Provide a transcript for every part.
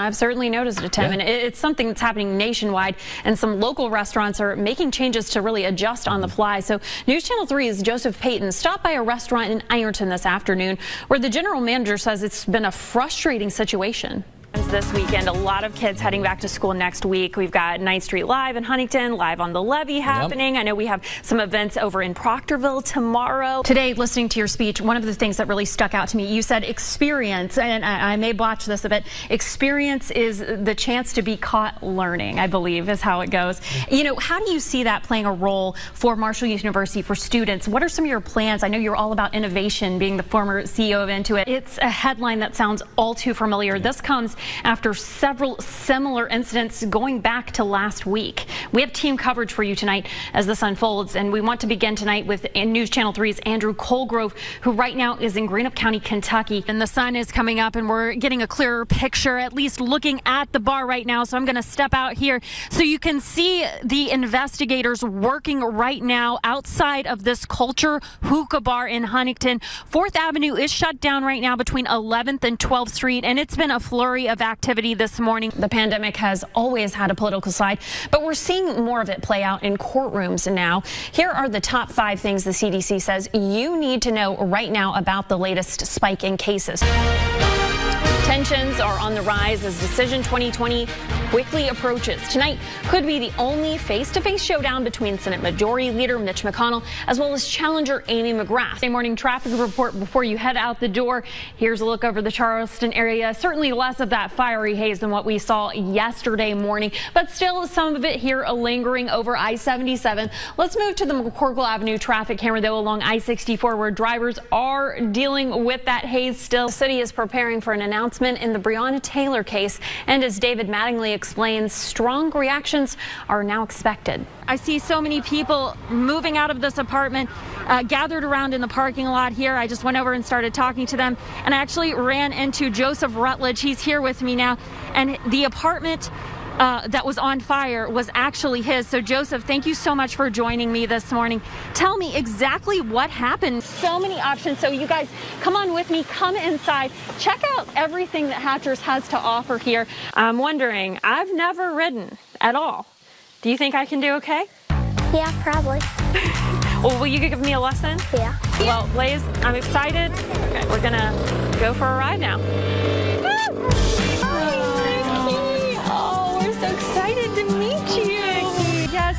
I've certainly noticed it, Tim, and it's something that's happening nationwide, and some local restaurants are making changes to really adjust on the fly. So News Channel 3's Joseph Payton stopped by a restaurant in Ironton this afternoon where the general manager says it's been a frustrating situation. This weekend, a lot of kids heading back to school next week. We've got 9th Street Live in Huntington, Live on the Levee happening. I know we have some events over in Proctorville tomorrow. Today, listening to your speech, one of the things that really stuck out to me, you said experience, and I may botch this a bit, experience is the chance to be caught learning, I believe is how it goes. You know, how do you see that playing a role for Marshall University, for students? What are some of your plans? I know you're all about innovation, being the former CEO of Intuit. It's a headline that sounds all too familiar. This comes after several similar incidents going back to last week. We have team coverage for you tonight as this unfolds, and we want to begin tonight with News Channel 3's Andrew Colgrove, who right now is in Greenup County, Kentucky. And the sun is coming up, and we're getting a clearer picture, at least looking at the bar right now. So I'm going to step out here so you can see the investigators working right now outside of this Culture Hookah Bar in Huntington. 4th Avenue is shut down right now between 11th and 12th Street, and it's been a flurry of activity this morning. The pandemic has always had a political side, but we're seeing more of it play out in courtrooms now. Here are the top 5 things the CDC says you need to know right now about the latest spike in cases. Tensions are on the rise as Decision 2020 quickly approaches. Tonight could be the only face-to-face showdown between Senate Majority Leader Mitch McConnell as well as challenger Amy McGrath. Today morning traffic report before you head out the door. Here's a look over the Charleston area. Certainly less of that fiery haze than what we saw yesterday morning, but still some of it here lingering over I-77. Let's move to the McCorkle Avenue traffic camera though along I-64 where drivers are dealing with that haze still. The city is preparing for an announcement in the Breonna Taylor case, and as David Mattingly explains, strong reactions are now expected. I see so many people moving out of this apartment, gathered around in the parking lot here. I just went over and started talking to them, and I actually ran into Joseph Rutledge. He's here with me now, and the apartment that was on fire was actually his. So Joseph, thank you so much for joining me this morning. Tell me exactly what happened. So many options. So you guys come on with me, come inside, check out everything that Hatchers has to offer here. I'm wondering, I've never ridden at all. Do you think I can do okay? Yeah, probably. Well, will you give me a lesson? Yeah. Well, Blaze, I'm excited. Okay, we're gonna go for a ride now.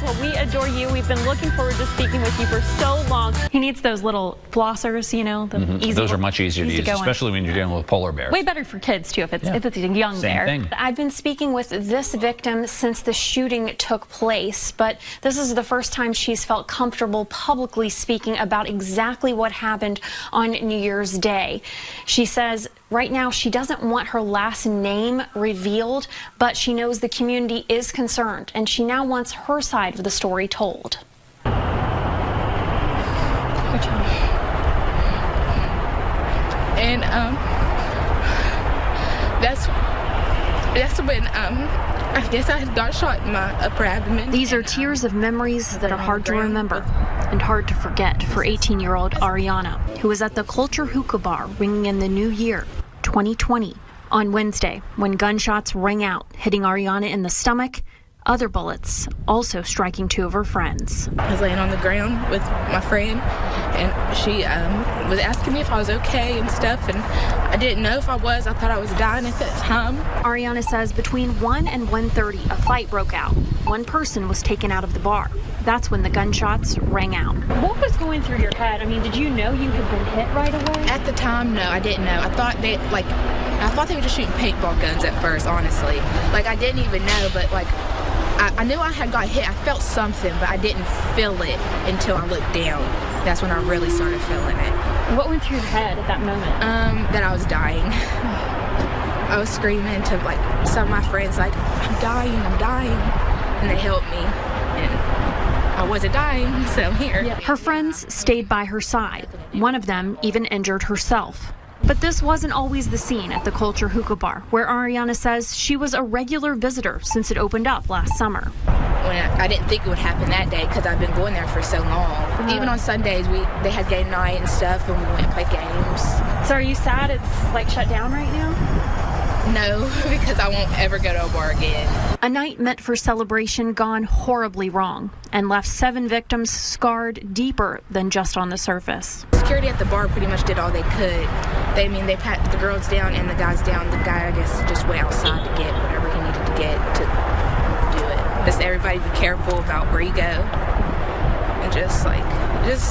Well, we adore you. We've been looking forward to speaking with you for so long. He needs those little flossers, you know, the easy. Those are much easier to use, especially when you're dealing with polar bears. Way better for kids too if it's a young bear. Same thing. I've been speaking with this victim since the shooting took place, but this is the first time she's felt comfortable publicly speaking about exactly what happened on New Year's Day. She says right now she doesn't want her last name revealed, but she knows the community is concerned, and she now wants her side of the story told. And that's when I guess I had got shot in my upper abdomen. These are tears of memories that are hard to remember and hard to forget for 18-year-old Ariana, who was at the Culture Hookah Bar ringing in the new year, 2020, on Wednesday when gunshots rang out, hitting Ariana in the stomach, other bullets also striking 2 of her friends. I was laying on the ground with my friend, and she was asking me if I was okay and stuff, and I didn't know if I was. I thought I was dying at that time. Ariana says between 1 and 1:30, a fight broke out. One person was taken out of the bar. That's when the gunshots rang out. What was going through your head? I mean, did you know you had been hit right away? At the time, no, I didn't know. I thought they were just shooting paintball guns at first, honestly. Like, I didn't even know, but like, I knew I had got hit. I felt something, but I didn't feel it until I looked down. That's when I really started feeling it. What went through your head at that moment? That I was dying. I was screaming to like some of my friends, like, I'm dying, and they helped me, and I wasn't dying, so I'm here. Her friends stayed by her side. One of them even injured herself. But this wasn't always the scene at the Culture Hookah Bar, where Ariana says she was a regular visitor since it opened up last summer. I didn't think it would happen that day because I've been going there for so long. Even on Sundays, they had game night and stuff, and we went and played games. So are you sad it's like shut down right now? No, because I won't ever go to a bar again. A night meant for celebration gone horribly wrong and left 7 victims scarred deeper than just on the surface. Security at the bar pretty much did all they could. They pat the girls down and the guys down. The guy, I guess, just went outside to get whatever he needed to get to do it. Just everybody be careful about where you go and just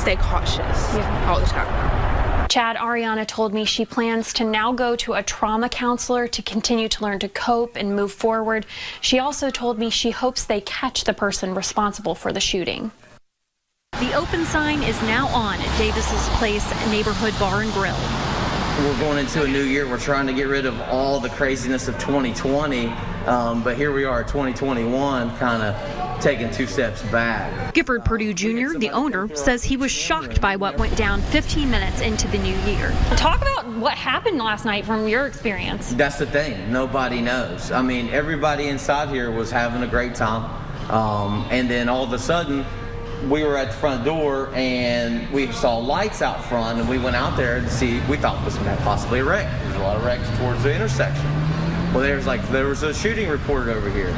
stay cautious all the time. Chad, Ariana told me she plans to now go to a trauma counselor to continue to learn to cope and move forward. She also told me she hopes they catch the person responsible for the shooting. The open sign is now on at Davis's Place Neighborhood Bar and Grill. We're going into a new year. We're trying to get rid of all the craziness of 2020, but here we are, 2021, kind of taking 2 steps back. Gifford Purdue Jr., the owner, says he was shocked by what went down 15 minutes into the new year. Talk about what happened last night from your experience. That's the thing. Nobody knows. I mean, everybody inside here was having a great time, and then all of a sudden, we were at the front door and we saw lights out front, and we went out there to see. We thought this was possibly a wreck. There's a lot of wrecks towards the intersection. Well, there was a shooting reported over here.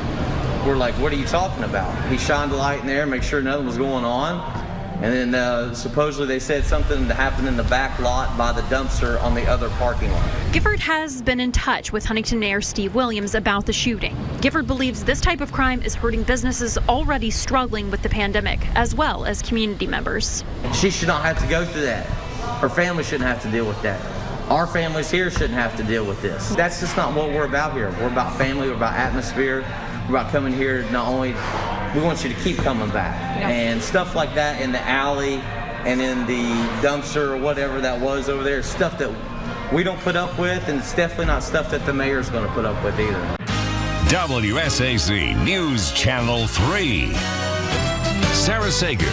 We're like, what are you talking about? He shined a light in there, make sure nothing was going on. And then supposedly they said something happened in the back lot by the dumpster on the other parking lot. Gifford has been in touch with Huntington Mayor Steve Williams about the shooting. Gifford believes this type of crime is hurting businesses already struggling with the pandemic, as well as community members. She should not have to go through that. Her family shouldn't have to deal with that. Our families here shouldn't have to deal with this. That's just not what we're about here. We're about family, we're about atmosphere, we're about coming here not only. We want you to keep coming back. And stuff like that in the alley and in the dumpster or whatever that was over there, stuff that we don't put up with, and it's definitely not stuff that the mayor's going to put up with either. WSAC News Channel 3. Sarah Sager.